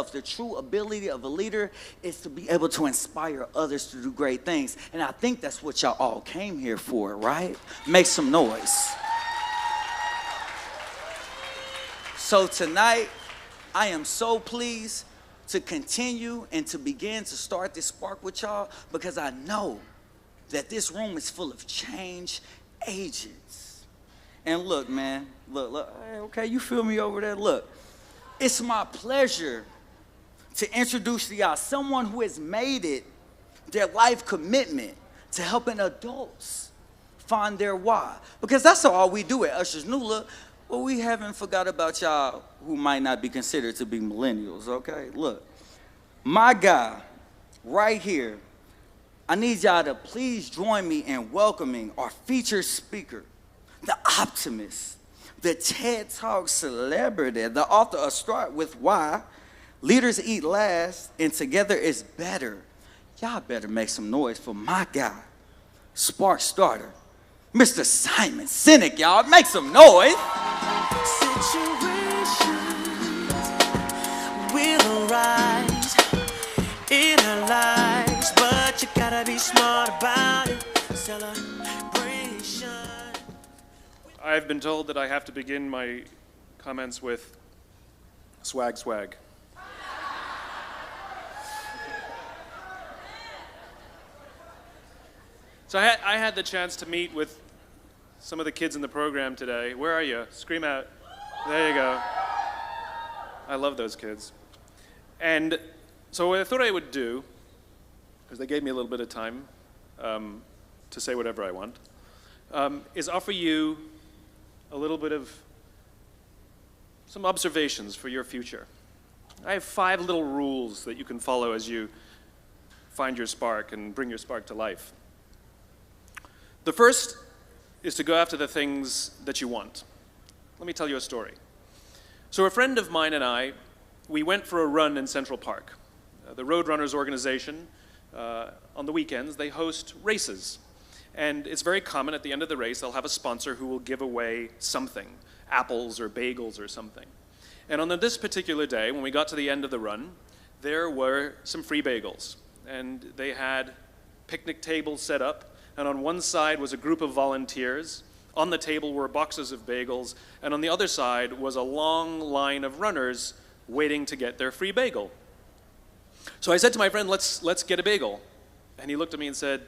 The true ability of a leader is to be able to inspire others to do great things. And I think that's what y'all all came here for, right? Make some noise. So tonight, I am so pleased to continue and to begin to start this spark with y'all, because I know that this room is full of change agents. And look, man, look, hey, okay, you feel me over there? Look, it's my pleasure to introduce to y'all someone who has made it their life commitment to helping adults find their why. Because that's all we do at Usher's New Look. Well, we haven't forgot about y'all who might not be considered to be millennials, okay? Look, my guy right here, I need y'all to please join me in welcoming our featured speaker, the optimist, the TED Talk celebrity, the author of Start With Why, Leaders Eat Last, and Together Is Better. Y'all better make some noise for my guy, spark starter, Mr. Simon Sinek, y'all. Make some noise. Situations will arise in our lives, but you gotta be smart about it. Celebration. I've been told that I have to begin my comments with swag, swag. So I had the chance to meet with some of the kids in the program today. Where are you? Scream out. There you go. I love those kids. And so what I thought I would do, because they gave me a little bit of time to say whatever I want, is offer you a little bit of some observations for your future. I have 5 little rules that you can follow as you find your spark and bring your spark to life. The first is to go after the things that you want. Let me tell you a story. So a friend of mine and I, we went for a run in Central Park. The Roadrunners organization, on the weekends, they host races. And it's very common at the end of the race, they'll have a sponsor who will give away something, apples or bagels or something. And on this particular day, when we got to the end of the run, there were some free bagels. And they had picnic tables set up, and on one side was a group of volunteers. On the table were boxes of bagels, and on the other side was a long line of runners waiting to get their free bagel. So I said to my friend, let's get a bagel. And he looked at me and said,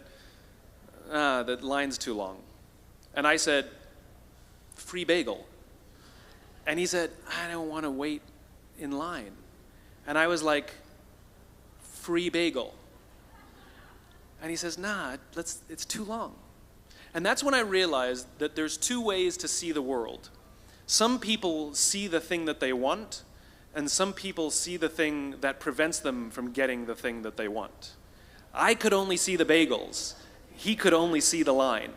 the line's too long. And I said, free bagel. And he said, I don't want to wait in line. And I was like, free bagel. And he says, nah, it's too long. And that's when I realized that there's 2 ways to see the world. Some people see the thing that they want, and some people see the thing that prevents them from getting the thing that they want. I could only see the bagels. He could only see the line.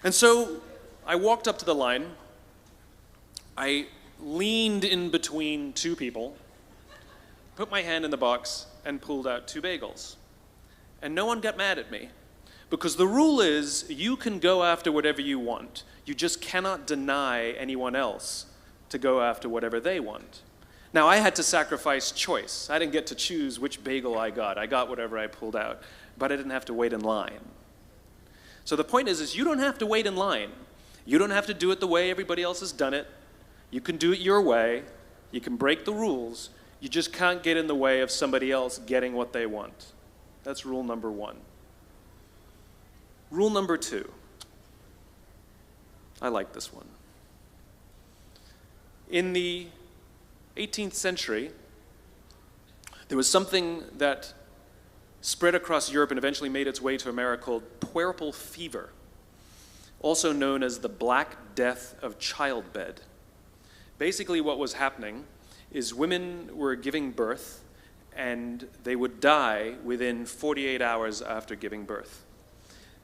And so I walked up to the line. I leaned in between 2 people, put my hand in the box, and pulled out 2 bagels. And no one got mad at me, because the rule is you can go after whatever you want. You just cannot deny anyone else to go after whatever they want. Now, I had to sacrifice choice. I didn't get to choose which bagel I got. I got whatever I pulled out, but I didn't have to wait in line. So the point is you don't have to wait in line. You don't have to do it the way everybody else has done it. You can do it your way. You can break the rules. You just can't get in the way of somebody else getting what they want. That's rule number 1. Rule number 2. I like this one. In the 18th century, there was something that spread across Europe and eventually made its way to America called puerperal fever, also known as the Black Death of childbed. Basically what was happening is women were giving birth, and they would die within 48 hours after giving birth.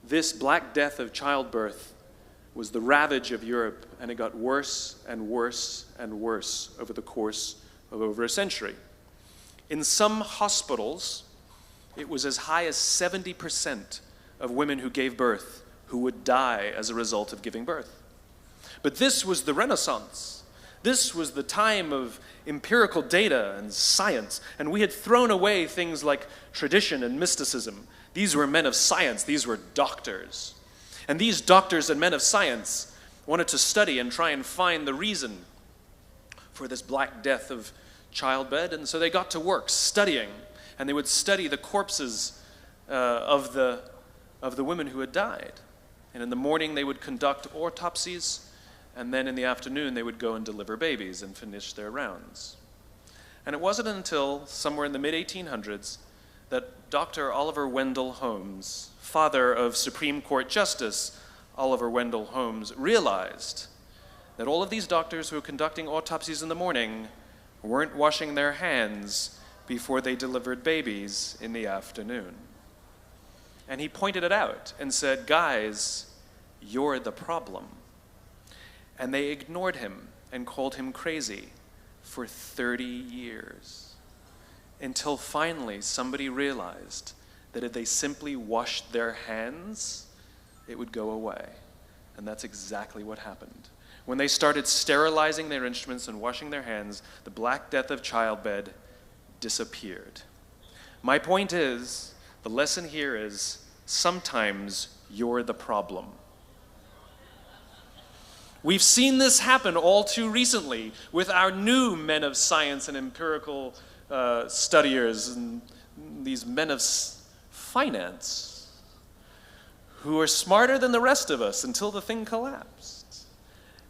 This Black Death of childbirth was the ravage of Europe, and it got worse and worse and worse over the course of over a century. In some hospitals, it was as high as 70% of women who gave birth who would die as a result of giving birth. But this was the Renaissance. This was the time of empirical data and science, and we had thrown away things like tradition and mysticism. These were men of science. These were doctors. And these doctors and men of science wanted to study and try and find the reason for this Black Death of childbed, and so they got to work studying, and they would study the corpses of the women who had died. And in the morning they would conduct autopsies, and then in the afternoon they would go and deliver babies and finish their rounds. And it wasn't until somewhere in the mid-1800s that Dr. Oliver Wendell Holmes, father of Supreme Court Justice Oliver Wendell Holmes, realized that all of these doctors who were conducting autopsies in the morning weren't washing their hands before they delivered babies in the afternoon. And he pointed it out and said, "Guys, you're the problem." And they ignored him and called him crazy for 30 years, until finally somebody realized that if they simply washed their hands, it would go away. And that's exactly what happened. When they started sterilizing their instruments and washing their hands, the Black Death of childbed disappeared. My point is, the lesson here is, sometimes you're the problem. We've seen this happen all too recently with our new men of science and empirical studiers and these men of finance who are smarter than the rest of us until the thing collapsed.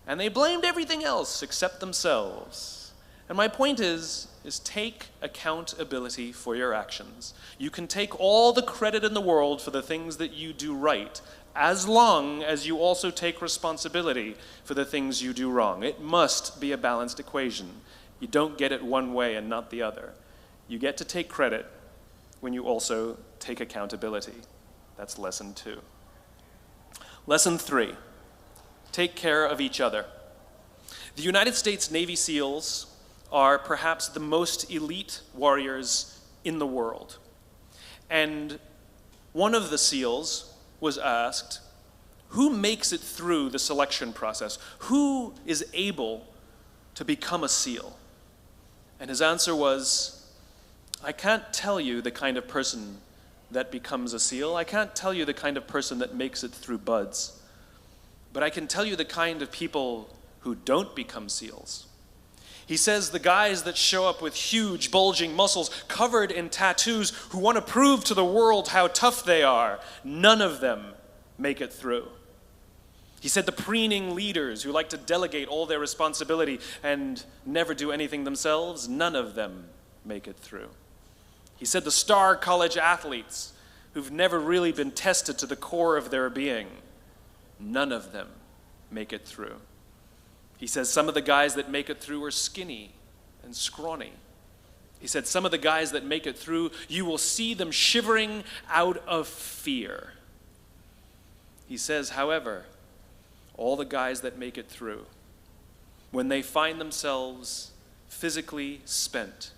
And they blamed everything else except themselves. And my point is take accountability for your actions. You can take all the credit in the world for the things that you do right, as long as you also take responsibility for the things you do wrong. It must be a balanced equation. You don't get it one way and not the other. You get to take credit when you also take accountability. That's lesson 2. Lesson 3. Take care of each other. The United States Navy SEALs are perhaps the most elite warriors in the world. And one of the SEALs was asked, who makes it through the selection process? Who is able to become a SEAL? And his answer was, I can't tell you the kind of person that becomes a SEAL. I can't tell you the kind of person that makes it through BUD/S. But I can tell you the kind of people who don't become SEALs. He says the guys that show up with huge, bulging muscles covered in tattoos who want to prove to the world how tough they are, none of them make it through. He said the preening leaders who like to delegate all their responsibility and never do anything themselves, none of them make it through. He said the star college athletes who've never really been tested to the core of their being, none of them make it through. He says some of the guys that make it through are skinny and scrawny. He said some of the guys that make it through, you will see them shivering out of fear. He says, however, all the guys that make it through, when they find themselves physically spent,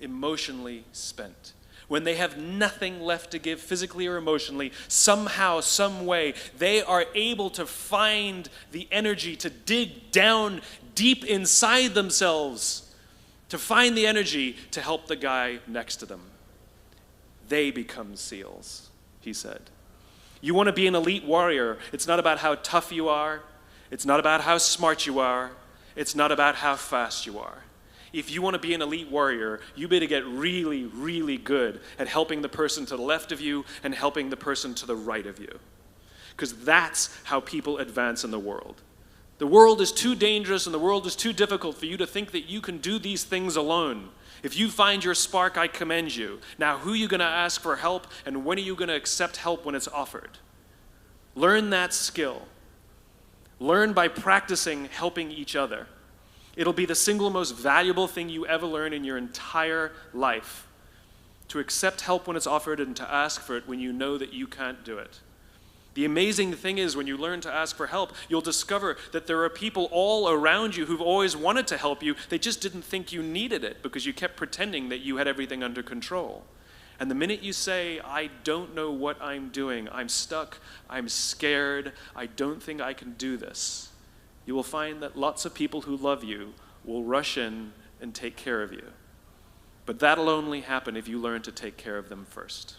emotionally spent, when they have nothing left to give physically or emotionally, somehow, some way, they are able to find the energy to dig down deep inside themselves, to find the energy to help the guy next to them. They become SEALs, he said. You want to be an elite warrior. It's not about how tough you are. It's not about how smart you are. It's not about how fast you are. If you want to be an elite warrior, you better get really, really good at helping the person to the left of you and helping the person to the right of you. Because that's how people advance in the world. The world is too dangerous and the world is too difficult for you to think that you can do these things alone. If you find your spark, I commend you. Now, who are you going to ask for help, and when are you going to accept help when it's offered? Learn that skill. Learn by practicing helping each other. It'll be the single most valuable thing you ever learn in your entire life. To accept help when it's offered and to ask for it when you know that you can't do it. The amazing thing is when you learn to ask for help, you'll discover that there are people all around you who've always wanted to help you. They just didn't think you needed it because you kept pretending that you had everything under control. And the minute you say, I don't know what I'm doing, I'm stuck, I'm scared, I don't think I can do this, you will find that lots of people who love you will rush in and take care of you. But that'll only happen if you learn to take care of them first.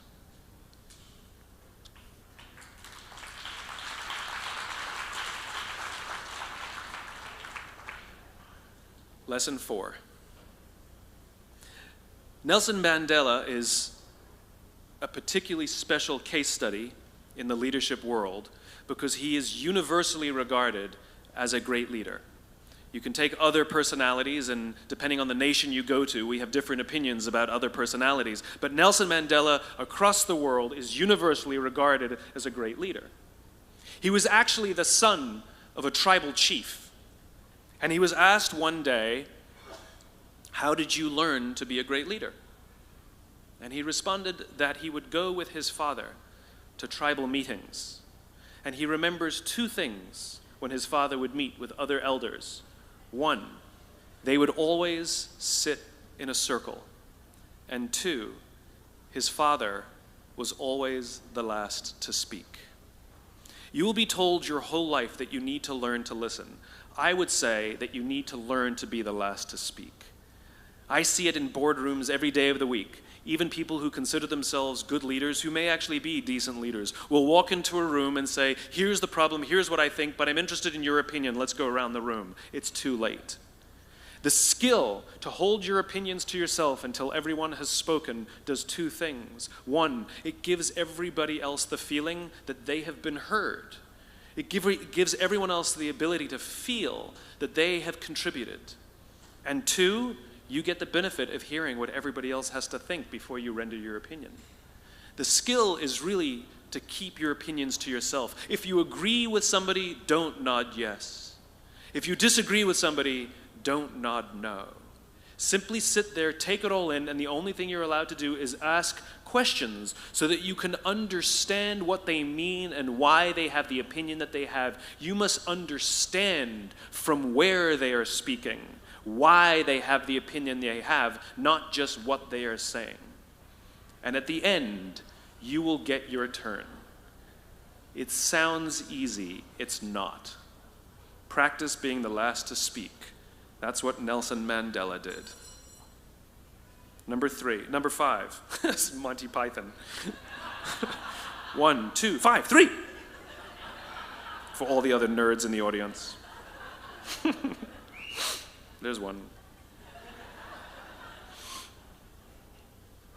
Lesson 4. Nelson Mandela is a particularly special case study in the leadership world because he is universally regarded as a great leader. You can take other personalities, and depending on the nation you go to, we have different opinions about other personalities. But Nelson Mandela, across the world, is universally regarded as a great leader. He was actually the son of a tribal chief. And he was asked one day, "How did you learn to be a great leader?" And he responded that he would go with his father to tribal meetings. And he remembers 2 things when his father would meet with other elders. 1, they would always sit in a circle. And 2, his father was always the last to speak. You will be told your whole life that you need to learn to listen. I would say that you need to learn to be the last to speak. I see it in boardrooms every day of the week. Even people who consider themselves good leaders, who may actually be decent leaders, will walk into a room and say, "Here's the problem, here's what I think, but I'm interested in your opinion, let's go around the room." It's too late. The skill to hold your opinions to yourself until everyone has spoken does 2 things. 1, it gives everybody else the feeling that they have been heard. It gives everyone else the ability to feel that they have contributed. And 2, you get the benefit of hearing what everybody else has to think before you render your opinion. The skill is really to keep your opinions to yourself. If you agree with somebody, don't nod yes. If you disagree with somebody, don't nod no. Simply sit there, take it all in, and the only thing you're allowed to do is ask questions so that you can understand what they mean and why they have the opinion that they have. You must understand from where they are speaking, why they have the opinion they have, not just what they are saying. And at the end, you will get your turn. It sounds easy, it's not. Practice being the last to speak. That's what Nelson Mandela did. Number 5. This is Monty Python. 1, 2, 5, 3. For all the other nerds in the audience. There's one.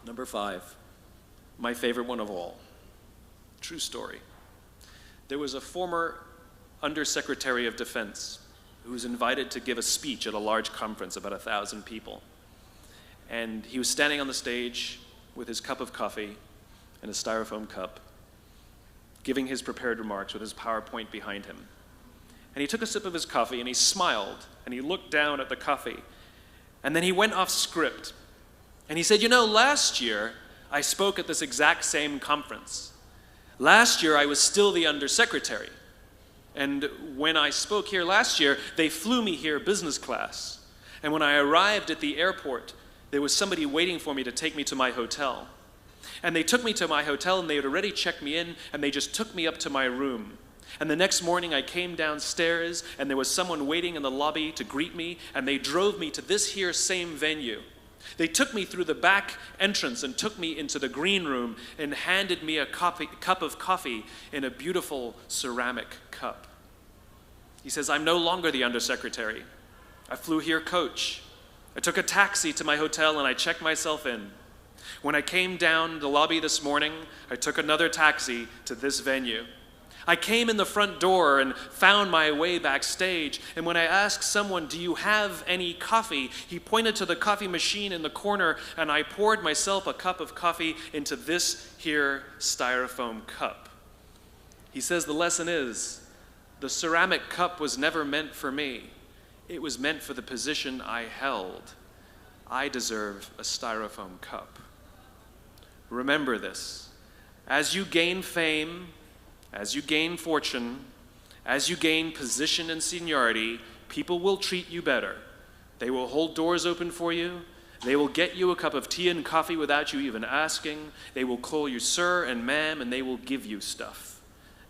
Number 5, my favorite one of all. True story. There was a former Undersecretary of Defense who was invited to give a speech at a large conference, about 1,000 people. And he was standing on the stage with his cup of coffee and a styrofoam cup, giving his prepared remarks with his PowerPoint behind him. And he took a sip of his coffee and he smiled and he looked down at the coffee. And then he went off script. And he said, "You know, last year I spoke at this exact same conference. Last year I was still the undersecretary. And when I spoke here last year, they flew me here business class. And when I arrived at the airport, there was somebody waiting for me to take me to my hotel. And they took me to my hotel and they had already checked me in and they just took me up to my room. And the next morning I came downstairs and there was someone waiting in the lobby to greet me and they drove me to this here same venue. They took me through the back entrance and took me into the green room and handed me a cup of coffee in a beautiful ceramic cup." He says, "I'm no longer the undersecretary. I flew here coach. I took a taxi to my hotel and I checked myself in. When I came down the lobby this morning, I took another taxi to this venue. I came in the front door and found my way backstage, and when I asked someone, 'Do you have any coffee?' he pointed to the coffee machine in the corner, and I poured myself a cup of coffee into this here styrofoam cup." He says the lesson is, the ceramic cup was never meant for me. It was meant for the position I held. I deserve a styrofoam cup. Remember this. As you gain fame, as you gain fortune, as you gain position and seniority, people will treat you better. They will hold doors open for you. They will get you a cup of tea and coffee without you even asking. They will call you sir and ma'am, and they will give you stuff.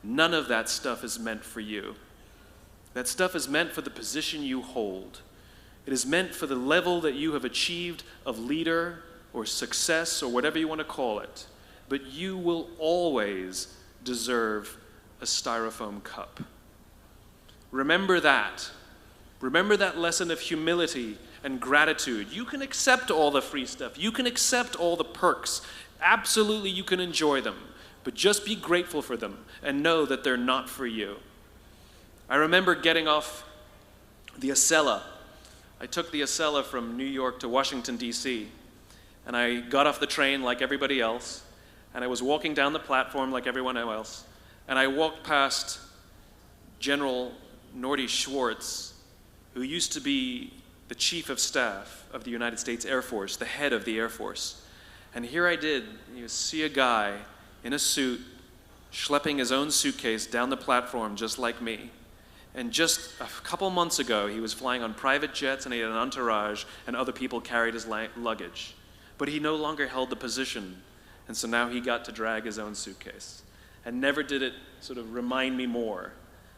None of that stuff is meant for you. That stuff is meant for the position you hold. It is meant for the level that you have achieved of leader or success or whatever you want to call it. But you will always deserve a styrofoam cup. Remember that. Remember that lesson of humility and gratitude. You can accept all the free stuff. You can accept all the perks. Absolutely, you can enjoy them. But just be grateful for them and know that they're not for you. I remember getting off the Acela. I took the Acela from New York to Washington, D.C., and I got off the train like everybody else, and I was walking down the platform like everyone else, and I walked past General Nordy Schwartz, who used to be the Chief of Staff of the United States Air Force, the head of the Air Force. And here I did, you see a guy in a suit schlepping his own suitcase down the platform just like me. And just a couple months ago, he was flying on private jets and he had an entourage and other people carried his luggage. But he no longer held the position, and so now he got to drag his own suitcase. And never did it sort of remind me more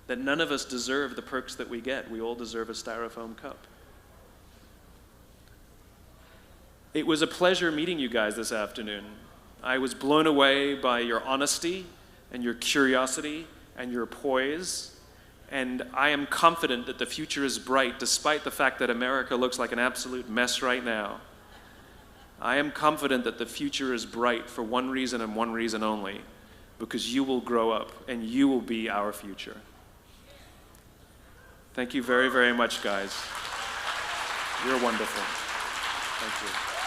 that none of us deserve the perks that we get. We all deserve a styrofoam cup. It was a pleasure meeting you guys this afternoon. I was blown away by your honesty and your curiosity and your poise. And I am confident that the future is bright, despite the fact that America looks like an absolute mess right now. I am confident that the future is bright for one reason and one reason only, because you will grow up and you will be our future. Thank you very, very much, guys. You're wonderful. Thank you.